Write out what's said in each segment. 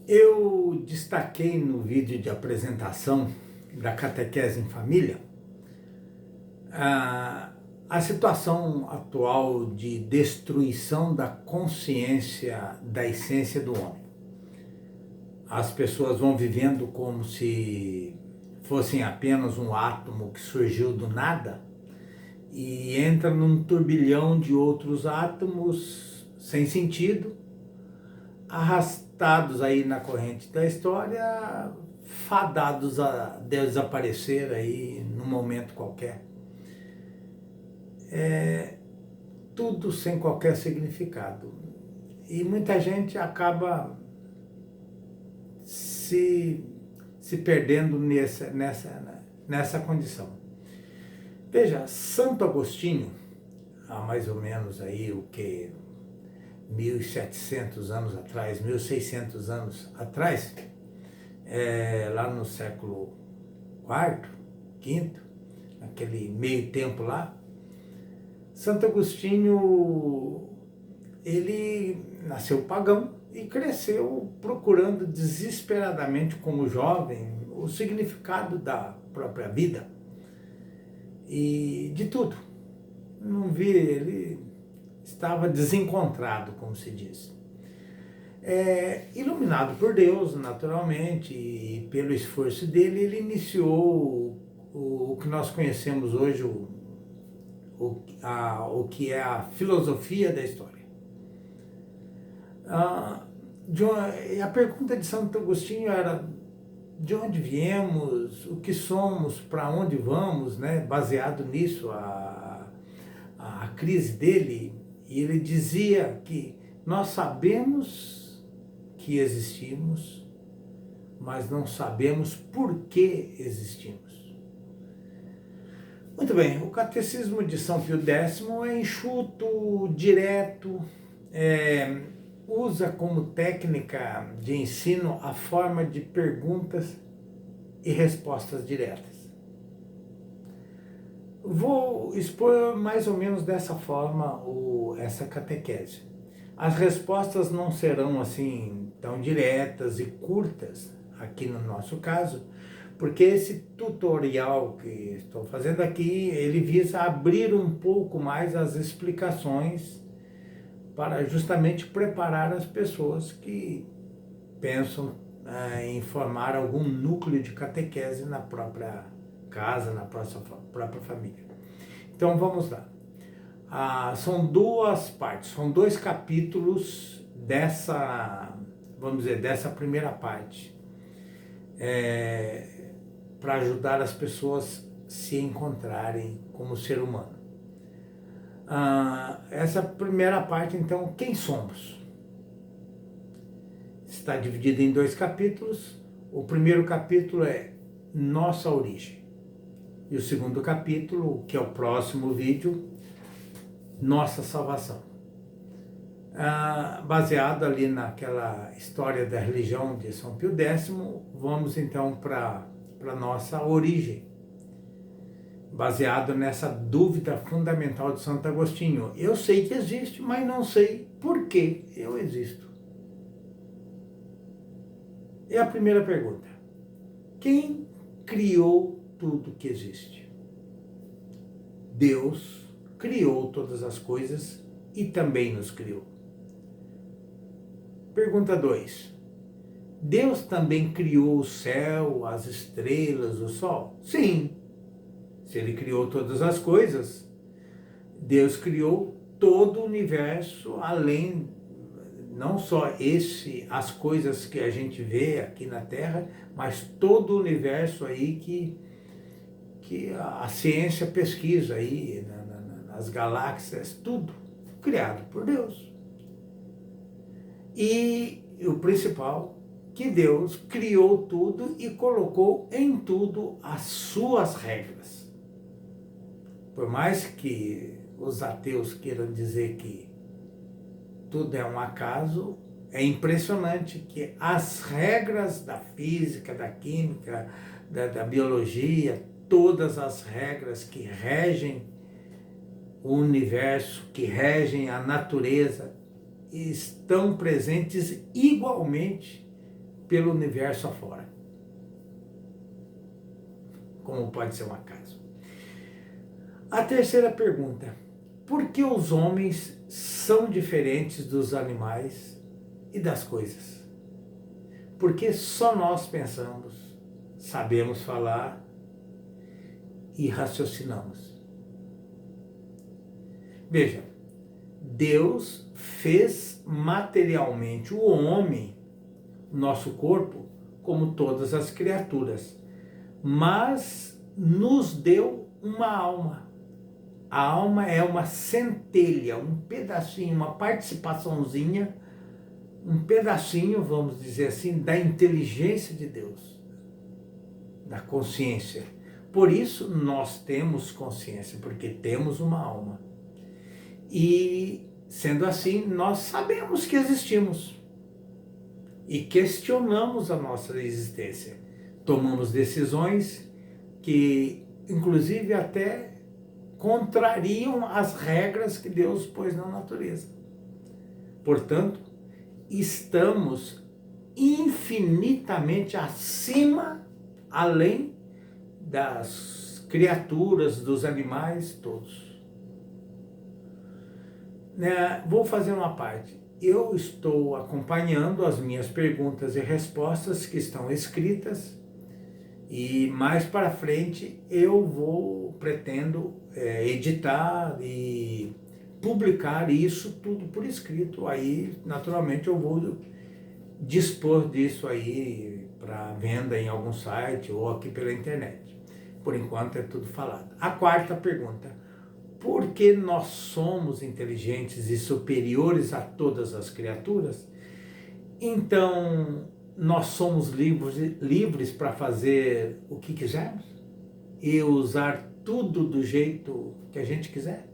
Eu destaquei no vídeo de apresentação da catequese em família a situação atual de destruição da consciência da essência do homem. As pessoas vão vivendo como se fossem apenas um átomo que surgiu do nada e entra num turbilhão de outros átomos sem sentido, arrastados aí na corrente da história, fadados a desaparecer aí num momento qualquer. Tudo sem qualquer significado. E muita gente acaba se perdendo nessa condição. Veja, Santo Agostinho, há mais ou menos aí o que 1.700 anos atrás, 1.600 anos atrás, lá no século IV, V, naquele meio tempo lá, Santo Agostinho, ele nasceu pagão e cresceu procurando desesperadamente como jovem o significado da própria vida e de tudo. Não vi, ele estava desencontrado, como se diz. Iluminado por Deus, naturalmente, e pelo esforço dele, ele iniciou o que nós conhecemos hoje, o que é a filosofia da história. A pergunta de Santo Agostinho era: de onde viemos, o que somos, para onde vamos, né? Baseado nisso, a crise dele, e ele dizia que nós sabemos que existimos, mas não sabemos por que existimos. Muito bem, o Catecismo de São Pio X é enxuto, direto, usa como técnica de ensino a forma de perguntas e respostas diretas. Vou expor mais ou menos dessa forma essa catequese. As respostas não serão assim tão diretas e curtas, aqui no nosso caso, porque esse tutorial que estou fazendo aqui, ele visa abrir um pouco mais as explicações para justamente preparar as pessoas que pensam em formar algum núcleo de catequese na própria casa, na própria família. Então vamos lá. São duas partes, são dois capítulos dessa primeira parte, para ajudar as pessoas se encontrarem como ser humano. Essa primeira parte, então, quem somos? Está dividida em dois capítulos. O primeiro capítulo é nossa origem. E o segundo capítulo, que é o próximo vídeo, nossa salvação. Baseado ali naquela história da religião de São Pio X, vamos então para a nossa origem, baseado nessa dúvida fundamental de Santo Agostinho. Eu sei que existe, mas não sei por que eu existo. E a primeira pergunta: quem criou tudo que existe? Deus criou todas as coisas e também nos criou. Pergunta 2. Deus também criou o céu, as estrelas, o sol? Sim. Se ele criou todas as coisas, Deus criou todo o universo, além, não só as coisas que a gente vê aqui na Terra, mas todo o universo aí que a ciência pesquisa aí, nas galáxias, tudo criado por Deus. E o principal, que Deus criou tudo e colocou em tudo as suas regras. Por mais que os ateus queiram dizer que tudo é um acaso, é impressionante que as regras da física, da química, da biologia, todas as regras que regem o universo, que regem a natureza, estão presentes igualmente pelo universo afora. Como pode ser um acaso. A terceira pergunta: por que os homens são diferentes dos animais e das coisas? Porque só nós pensamos, sabemos falar e raciocinamos. Veja, Deus fez materialmente o homem, nosso corpo, como todas as criaturas, mas nos deu uma alma. A alma é uma centelha, um pedacinho, uma participaçãozinha, um pedacinho, vamos dizer assim, da inteligência de Deus, da consciência. Por isso nós temos consciência, porque temos uma alma. E, sendo assim, nós sabemos que existimos e questionamos a nossa existência. Tomamos decisões que, inclusive, até contrariam as regras que Deus pôs na natureza. Portanto, estamos infinitamente acima, além das criaturas, dos animais, todos. Vou fazer uma parte. Eu estou acompanhando as minhas perguntas e respostas que estão escritas e mais para frente eu pretendo editar e publicar isso tudo por escrito. Aí, naturalmente, eu vou dispor disso aí para venda em algum site ou aqui pela internet. Por enquanto é tudo falado. A quarta pergunta: por que nós somos inteligentes e superiores a todas as criaturas? Então, nós somos livres para fazer o que quisermos e usar tudo do jeito que a gente quiser?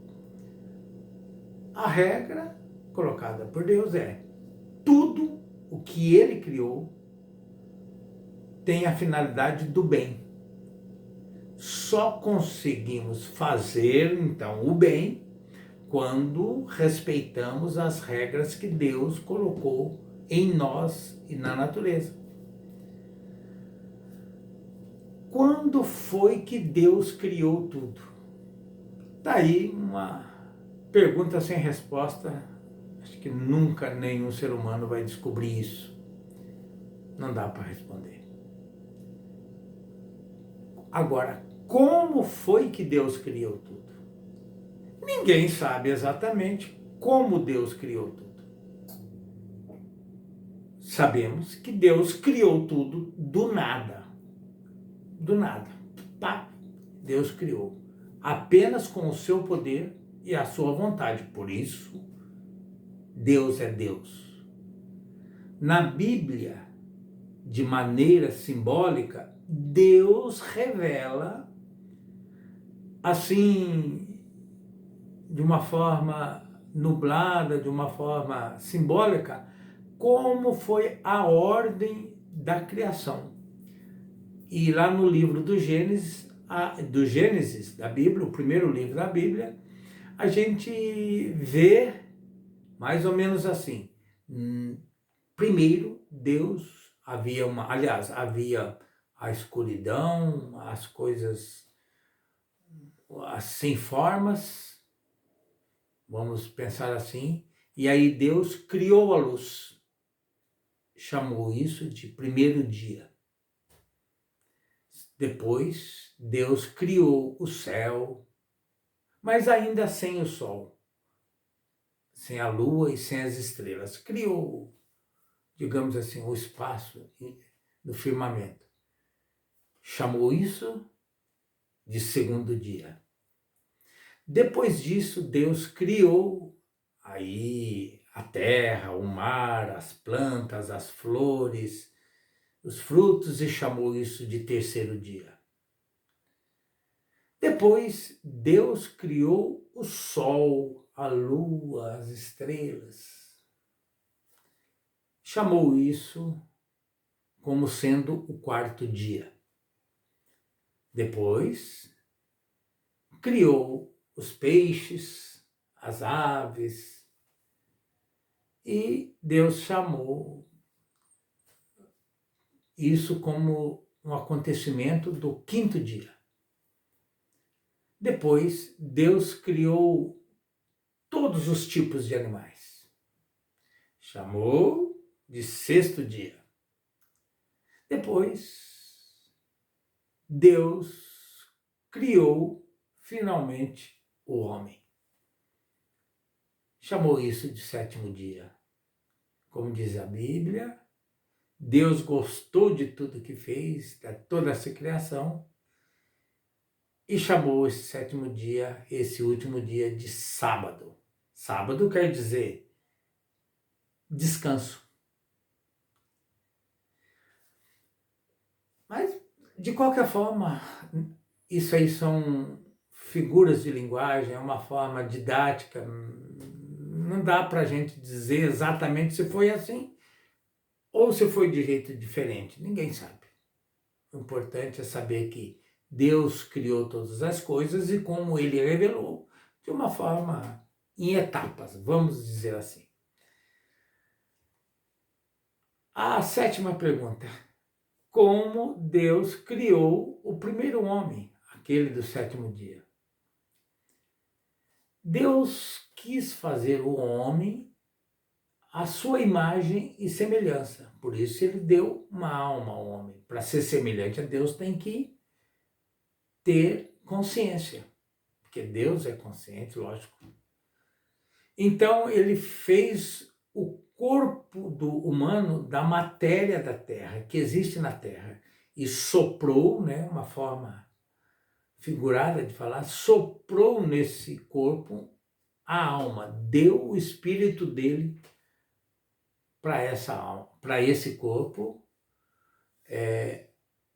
A regra colocada por Deus é: tudo o que Ele criou tem a finalidade do bem. Só conseguimos fazer, então, o bem quando respeitamos as regras que Deus colocou em nós e na natureza. Quando foi que Deus criou tudo? Tá aí uma pergunta sem resposta. Acho que nunca nenhum ser humano vai descobrir isso. Não dá para responder. Agora, como foi que Deus criou tudo? Ninguém sabe exatamente como Deus criou tudo. Sabemos que Deus criou tudo do nada. Do nada. Pá, Deus criou. Apenas com o seu poder e a sua vontade. Por isso, Deus é Deus. Na Bíblia, de maneira simbólica, Deus revela, assim, de uma forma nublada, de uma forma simbólica, como foi a ordem da criação. E lá no livro do Gênesis, da Bíblia, o primeiro livro da Bíblia, a gente vê mais ou menos assim. Primeiro, Deus havia a escuridão, as coisas sem formas, vamos pensar assim, e aí Deus criou a luz, chamou isso de primeiro dia. Depois, Deus criou o céu, mas ainda sem o sol, sem a lua e sem as estrelas. Criou, digamos assim, o espaço do firmamento. Chamou isso de segundo dia. Depois disso, Deus criou aí a terra, o mar, as plantas, as flores, os frutos e chamou isso de terceiro dia. Depois, Deus criou o sol, a lua, as estrelas. Chamou isso como sendo o quarto dia. Depois, criou os peixes, as aves, e Deus chamou isso como um acontecimento do quinto dia. Depois, Deus criou todos os tipos de animais. Chamou de sexto dia. Depois, Deus criou finalmente o homem. Chamou isso de sétimo dia. Como diz a Bíblia, Deus gostou de tudo que fez, de toda essa criação, e chamou esse sétimo dia, esse último dia, de sábado. Sábado quer dizer descanso. Mas, de qualquer forma, isso aí são figuras de linguagem, é uma forma didática. Não dá para a gente dizer exatamente se foi assim ou se foi de jeito diferente. Ninguém sabe. O importante é saber que Deus criou todas as coisas e como Ele revelou de uma forma em etapas, vamos dizer assim. A sétima pergunta: como Deus criou o primeiro homem, aquele do sétimo dia? Deus quis fazer o homem à sua imagem e semelhança. Por isso ele deu uma alma ao homem. Para ser semelhante a Deus tem que ter consciência, porque Deus é consciente, lógico. Então ele fez o corpo do humano da matéria da terra, que existe na terra, e soprou, uma forma figurada de falar, soprou nesse corpo a alma, deu o espírito dele para essa alma, para esse corpo,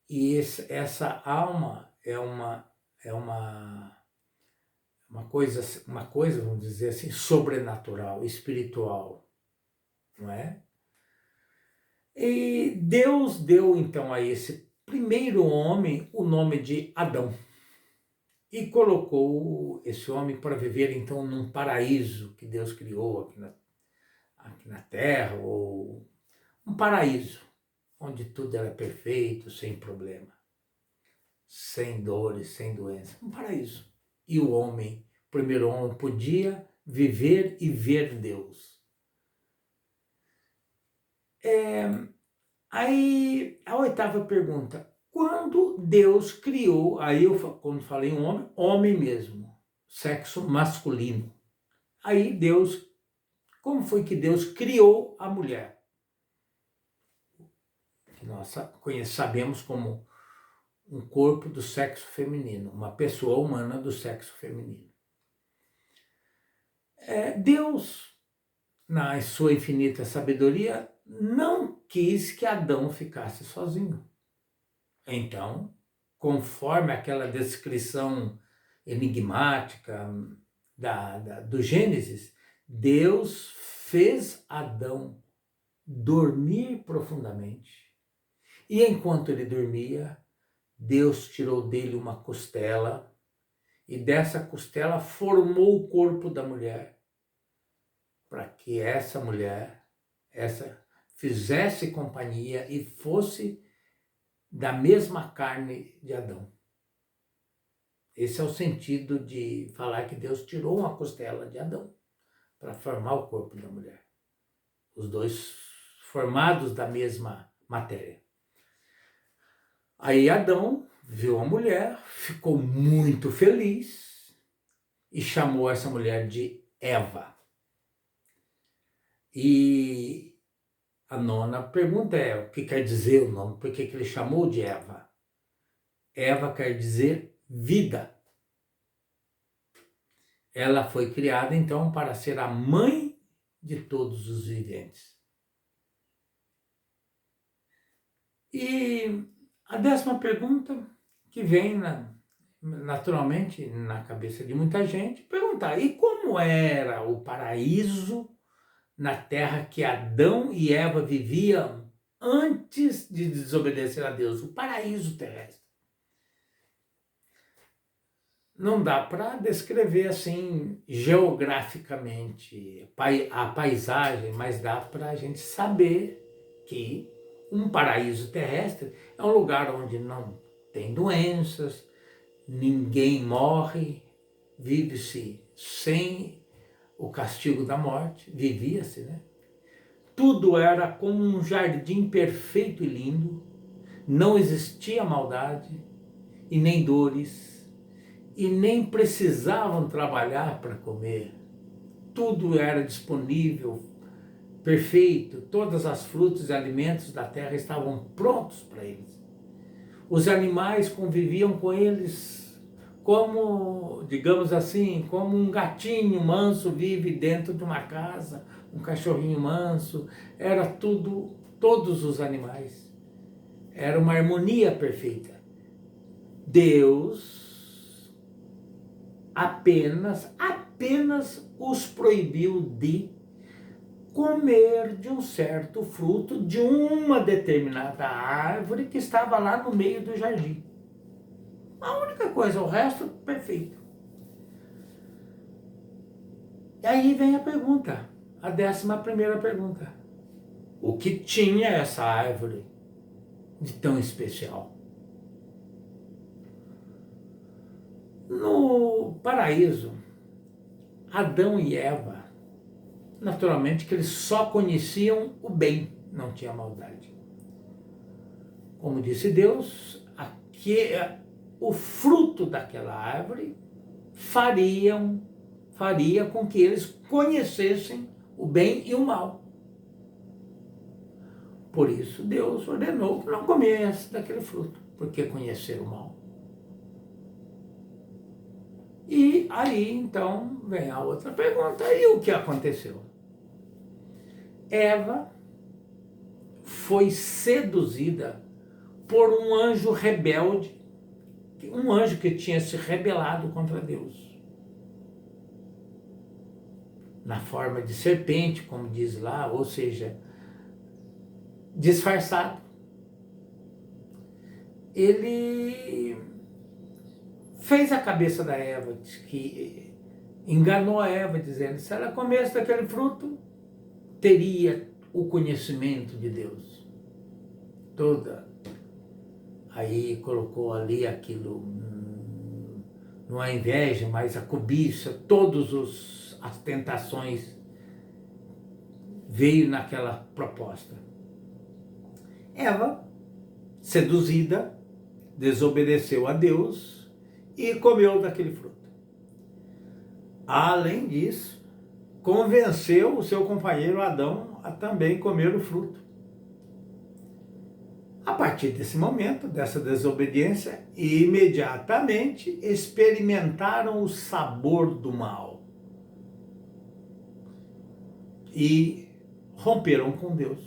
e essa alma é uma coisa, vamos dizer assim, sobrenatural, espiritual, não é? E Deus deu então a esse primeiro homem o nome de Adão e colocou esse homem para viver então num paraíso que Deus criou aqui na terra, ou um paraíso onde tudo era perfeito, sem problema, sem dores, sem doença, um paraíso. E o homem, o primeiro homem, podia viver e ver Deus. Aí a oitava pergunta: quando Deus criou, aí quando falei um homem, homem mesmo, sexo masculino. Aí Deus, como foi que Deus criou a mulher? Que nós sabemos como um corpo do sexo feminino, uma pessoa humana do sexo feminino. Deus, na sua infinita sabedoria, não quis que Adão ficasse sozinho. Então, conforme aquela descrição enigmática do Gênesis, Deus fez Adão dormir profundamente. E enquanto ele dormia, Deus tirou dele uma costela e dessa costela formou o corpo da mulher, para que essa mulher, fizesse companhia e fosse da mesma carne de Adão. Esse é o sentido de falar que Deus tirou uma costela de Adão para formar o corpo da mulher. Os dois formados da mesma matéria. Aí Adão viu a mulher, ficou muito feliz e chamou essa mulher de Eva. E a nona pergunta é: o que quer dizer o nome? Por que ele chamou de Eva? Eva quer dizer vida. Ela foi criada então para ser a mãe de todos os viventes. E a 10ª pergunta que vem naturalmente na cabeça de muita gente, perguntar: e como era o paraíso na terra que Adão e Eva viviam antes de desobedecer a Deus, o paraíso terrestre? Não dá para descrever assim geograficamente a paisagem, mas dá para a gente saber que um paraíso terrestre é um lugar onde não tem doenças, ninguém morre, vive-se sem o castigo da morte, vivia-se, né? Tudo era como um jardim perfeito e lindo, não existia maldade e nem dores, e nem precisavam trabalhar para comer. Tudo era disponível, perfeito, todas as frutas e alimentos da terra estavam prontos para eles. Os animais conviviam com eles como, digamos assim, como um gatinho manso vive dentro de uma casa, um cachorrinho manso, era tudo, todos os animais. Era uma harmonia perfeita. Deus apenas os proibiu de comer de um certo fruto de uma determinada árvore que estava lá no meio do jardim. A única coisa, o resto, perfeito. E aí vem a pergunta, a 11ª pergunta. O que tinha essa árvore de tão especial? No paraíso, Adão e Eva, naturalmente que eles só conheciam o bem, não tinha maldade. Como disse Deus, o fruto daquela árvore faria com que eles conhecessem o bem e o mal. Por isso Deus ordenou que não comesse daquele fruto, porque conheceram o mal. E aí então vem a outra pergunta, e o que aconteceu? Eva foi seduzida por um anjo rebelde, um anjo que tinha se rebelado contra Deus. Na forma de serpente, como diz lá, ou seja, disfarçado. Ele fez a cabeça da Eva, que enganou a Eva, dizendo, se ela comesse daquele fruto, teria o conhecimento de Deus. Aí colocou ali aquilo, não a inveja, mas a cobiça, as tentações veio naquela proposta. Eva, seduzida, desobedeceu a Deus e comeu daquele fruto. Além disso, convenceu o seu companheiro Adão a também comer o fruto. A partir desse momento, dessa desobediência, imediatamente experimentaram o sabor do mal e romperam com Deus.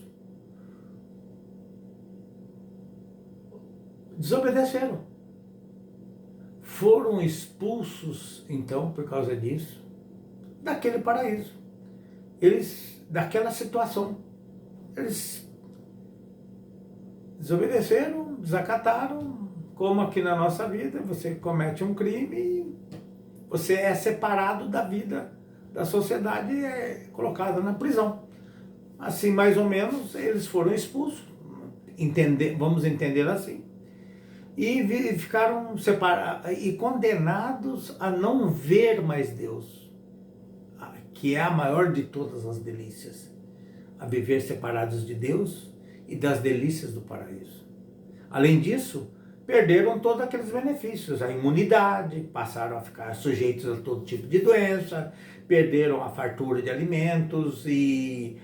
Desobedeceram. Foram expulsos, então, por causa disso, daquele paraíso. Daquela situação. Eles desobedeceram, desacataram, como aqui na nossa vida, você comete um crime e você é separado da vida, da sociedade e é colocado na prisão. Assim, mais ou menos, eles foram expulsos, vamos entender assim, e ficaram separados e condenados a não ver mais Deus, que é a maior de todas as delícias, a viver separados de Deus e das delícias do paraíso. Além disso, perderam todos aqueles benefícios, a imunidade, passaram a ficar sujeitos a todo tipo de doença, perderam a fartura de alimentos e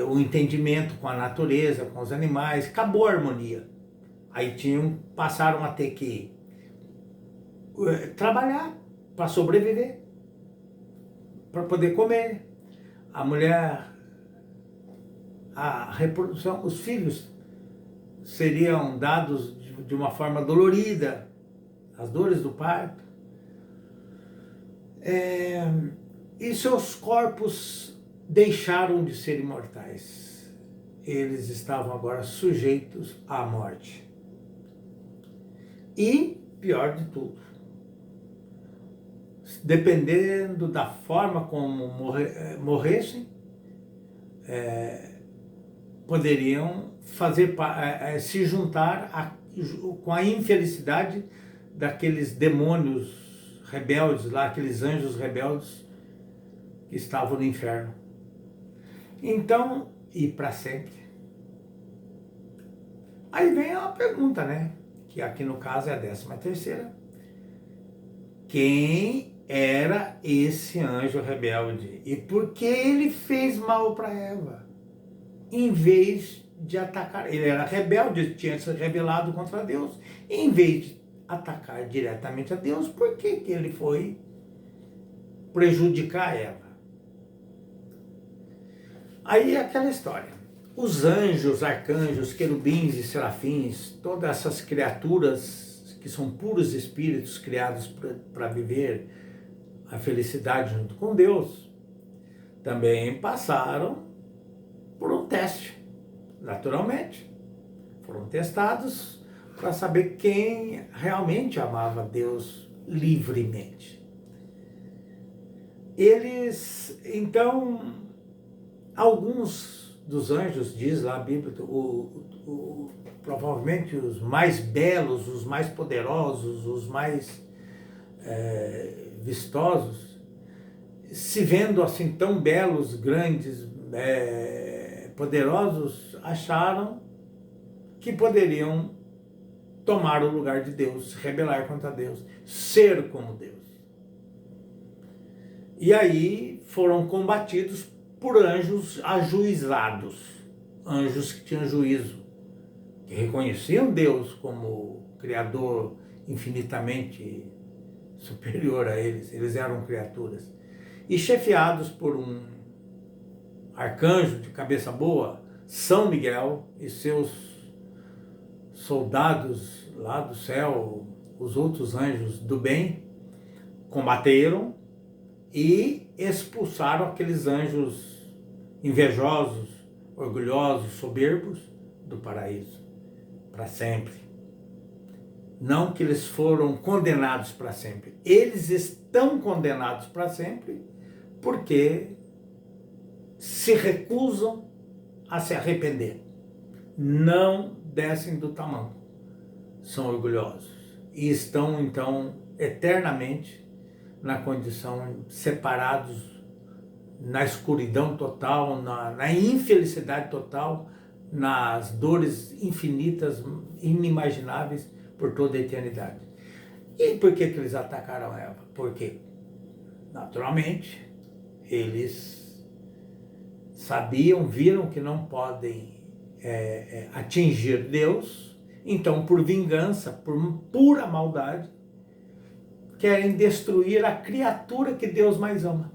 o entendimento com a natureza, com os animais, acabou a harmonia. Aí passaram a ter que trabalhar para sobreviver, para poder comer. A mulher, a reprodução, os filhos seriam dados de uma forma dolorida, as dores do parto. E seus corpos deixaram de ser imortais. Eles estavam agora sujeitos à morte. E, pior de tudo, dependendo da forma como morressem, poderiam se juntar com a infelicidade daqueles demônios rebeldes lá, aqueles anjos rebeldes que estavam no inferno. Então, e para sempre. Aí vem a pergunta, né? Que aqui no caso é a 13ª. Quem era esse anjo rebelde? E por que ele fez mal para Eva? Em vez de atacar, ele era rebelde, tinha se rebelado contra Deus. Em vez de atacar diretamente a Deus, por que ele foi prejudicar Eva? Aí é aquela história. Os anjos, arcanjos, querubins e serafins, todas essas criaturas que são puros espíritos criados para viver a felicidade junto com Deus, também passaram por um teste, naturalmente. Foram testados para saber quem realmente amava Deus livremente. Eles, então, alguns dos anjos, diz lá a Bíblia, provavelmente os mais belos, os mais poderosos, os mais vistosos, se vendo assim tão belos, grandes, poderosos, acharam que poderiam tomar o lugar de Deus, se rebelar contra Deus, ser como Deus. E aí foram combatidos por anjos ajuizados, anjos que tinham juízo, que reconheciam Deus como Criador infinitamente superior a eles eram criaturas, e chefiados por um arcanjo de cabeça boa, São Miguel, e seus soldados lá do céu, os outros anjos do bem, combateram e expulsaram aqueles anjos invejosos, orgulhosos, soberbos do paraíso, para sempre. Não que eles foram condenados para sempre. Eles estão condenados para sempre porque se recusam a se arrepender. Não descem do tamanco. São orgulhosos. E estão, então, eternamente na condição separados, na escuridão total, na infelicidade total, nas dores infinitas, inimagináveis por toda a eternidade. E por que eles atacaram Eva? Porque, naturalmente, eles sabiam, viram que não podem atingir Deus, então, por vingança, por pura maldade, querem destruir a criatura que Deus mais ama.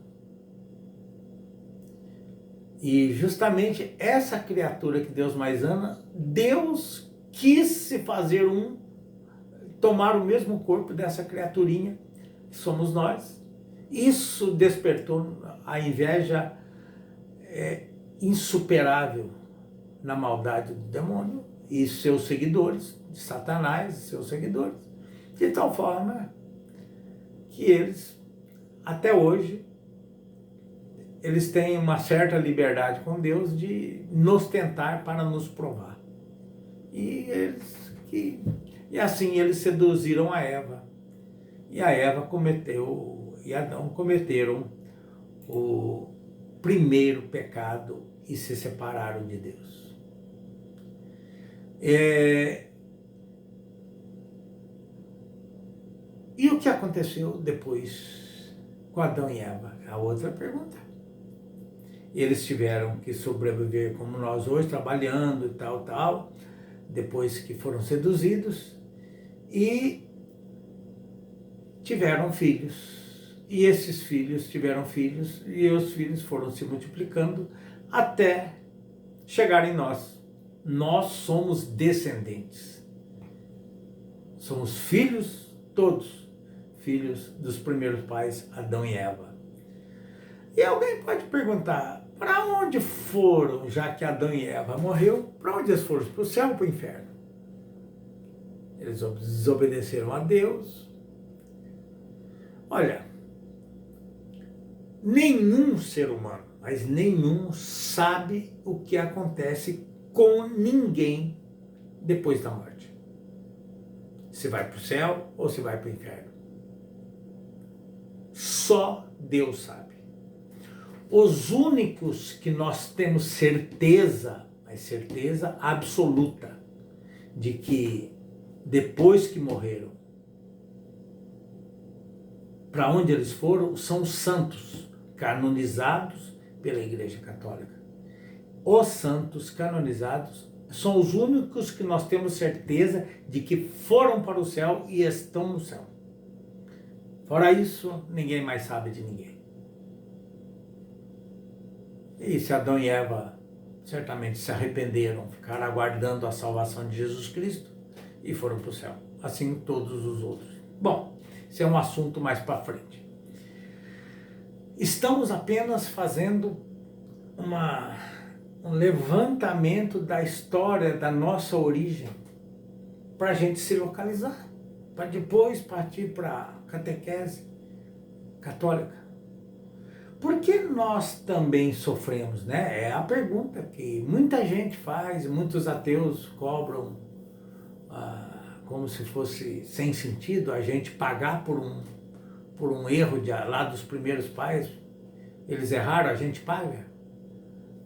E justamente essa criatura que Deus mais ama, Deus quis se fazer tomar o mesmo corpo dessa criaturinha, que somos nós. Isso despertou a inveja insuperável na maldade do demônio e seus seguidores, de Satanás e seus seguidores, de tal forma que eles, até hoje, eles têm uma certa liberdade com Deus de nos tentar para nos provar. E assim eles seduziram a Eva. E a Eva e Adão cometeram o primeiro pecado e se separaram de Deus. E o que aconteceu depois com Adão e Eva? A outra pergunta. Eles tiveram que sobreviver como nós hoje, trabalhando e tal, depois que foram seduzidos, e tiveram filhos. E esses filhos tiveram filhos, e os filhos foram se multiplicando até chegar em nós. Nós somos descendentes. Somos filhos, todos, filhos dos primeiros pais, Adão e Eva. E alguém pode perguntar, para onde foram, já que Adão e Eva morreu, para onde eles foram? Para o céu ou para o inferno? Eles desobedeceram a Deus. Olha, nenhum ser humano, mas nenhum, sabe o que acontece com ninguém depois da morte. Se vai para o céu ou se vai para o inferno. Só Deus sabe. Os únicos que nós temos certeza, mas certeza absoluta, de que depois que morreram, para onde eles foram, são os santos canonizados pela Igreja Católica. Os santos canonizados são os únicos que nós temos certeza de que foram para o céu e estão no céu. Fora isso, ninguém mais sabe de ninguém. E se Adão e Eva certamente se arrependeram, ficaram aguardando a salvação de Jesus Cristo e foram para o céu. Assim todos os outros. Bom, esse é um assunto mais para frente. Estamos apenas fazendo um levantamento da história da nossa origem para a gente se localizar, para depois partir para a catequese católica. Por que nós também sofremos, né? É a pergunta que muita gente faz, muitos ateus cobram como se fosse sem sentido a gente pagar por um erro lá dos primeiros pais. Eles erraram, a gente paga.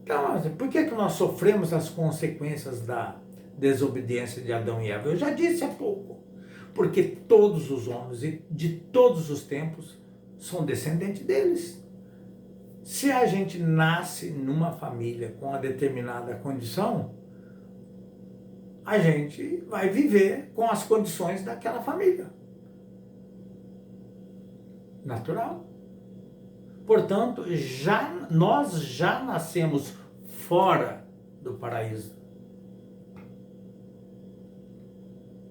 Então, por que nós sofremos as consequências da desobediência de Adão e Eva? Eu já disse há pouco. Porque todos os homens de todos os tempos são descendentes deles. Se a gente nasce numa família com uma determinada condição, a gente vai viver com as condições daquela família. Natural. Portanto, nós já nascemos fora do paraíso.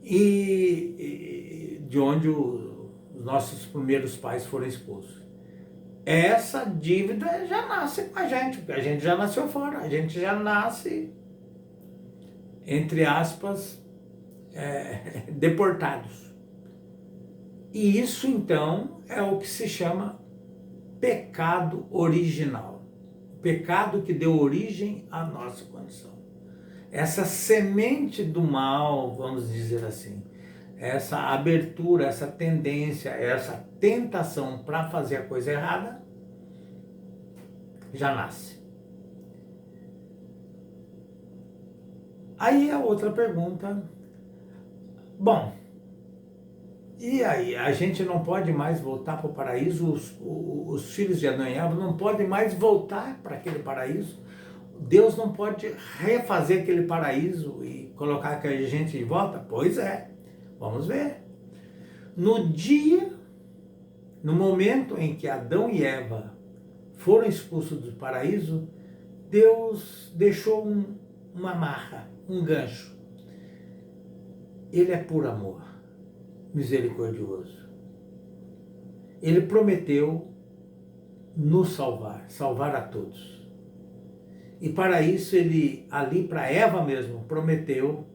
E de onde os nossos primeiros pais foram expulsos. Essa dívida já nasce com a gente, porque a gente já nasceu fora, a gente já nasce, entre aspas, deportados. E isso, então, é o que se chama pecado original. O pecado que deu origem à nossa condição. Essa semente do mal, vamos dizer assim, essa abertura, essa tendência, essa tentação para fazer a coisa errada, já nasce. Aí a outra pergunta, bom, e aí a gente não pode mais voltar para o paraíso, os filhos de Adão e Eva não podem mais voltar para aquele paraíso, Deus não pode refazer aquele paraíso e colocar aquela gente de volta? Pois é. Vamos ver. No momento em que Adão e Eva foram expulsos do paraíso, Deus deixou uma amarra, um gancho. Ele é por amor, misericordioso. Ele prometeu nos salvar a todos. E para isso ele, ali para Eva mesmo, prometeu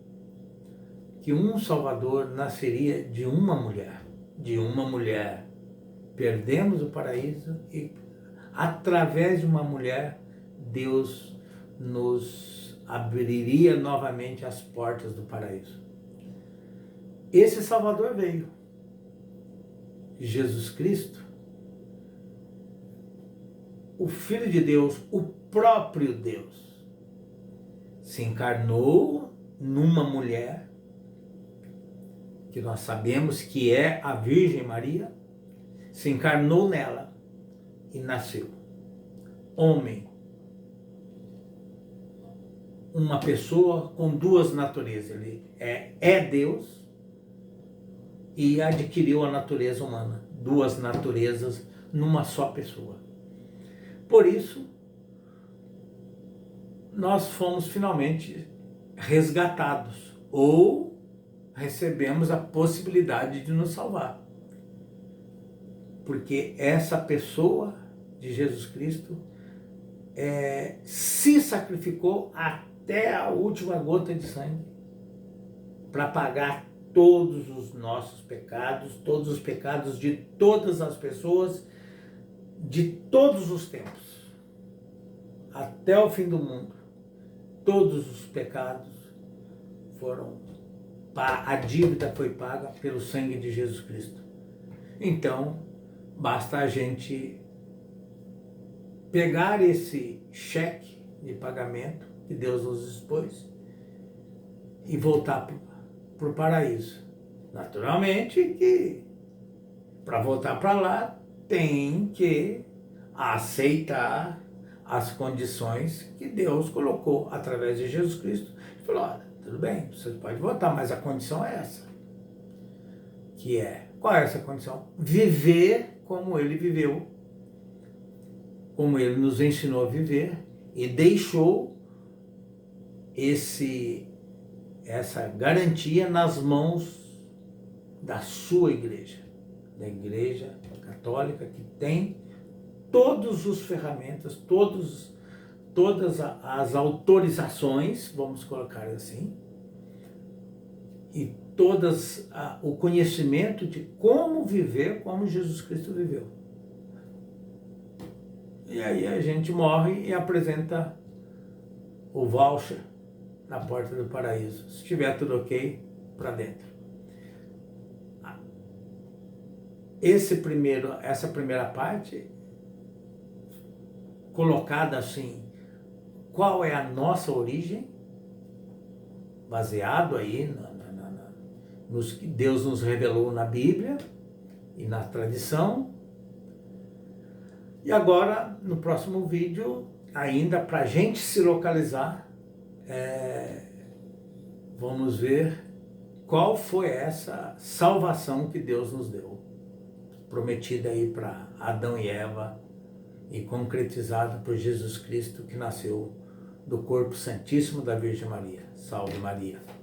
que um Salvador nasceria de uma mulher. De uma mulher. Perdemos o paraíso e através de uma mulher, Deus nos abriria novamente as portas do paraíso. Esse Salvador veio. Jesus Cristo, o Filho de Deus, o próprio Deus, se encarnou numa mulher, que nós sabemos que é a Virgem Maria, se encarnou nela e nasceu. Homem, uma pessoa com duas naturezas. Ele é Deus e adquiriu a natureza humana. Duas naturezas numa só pessoa. Por isso, nós fomos finalmente resgatados ou recebemos a possibilidade de nos salvar. Porque essa pessoa de Jesus Cristo se sacrificou até a última gota de sangue para pagar todos os nossos pecados, todos os pecados de todas as pessoas, de todos os tempos, até o fim do mundo. todos os pecados a dívida foi paga pelo sangue de Jesus Cristo. Então, basta a gente pegar esse cheque de pagamento que Deus nos expôs e voltar para o paraíso. Naturalmente que para voltar para lá tem que aceitar as condições que Deus colocou através de Jesus Cristo. Ele falou, olha, tudo bem, você pode voltar, mas a condição é essa. Qual é essa condição? Viver como ele viveu, como ele nos ensinou a viver e deixou essa garantia nas mãos da sua igreja, da Igreja Católica, que tem todas as ferramentas, todas as autorizações, vamos colocar assim, e o conhecimento de como viver como Jesus Cristo viveu. E aí a gente morre e apresenta o voucher na porta do paraíso. Se estiver tudo ok, para dentro. Essa primeira parte, colocada assim, qual é a nossa origem, baseado aí nos que Deus nos revelou na Bíblia e na tradição. E agora, no próximo vídeo, ainda para a gente se localizar, vamos ver qual foi essa salvação que Deus nos deu, prometida aí para Adão e Eva e concretizada por Jesus Cristo, que nasceu do corpo santíssimo da Virgem Maria. Salve Maria!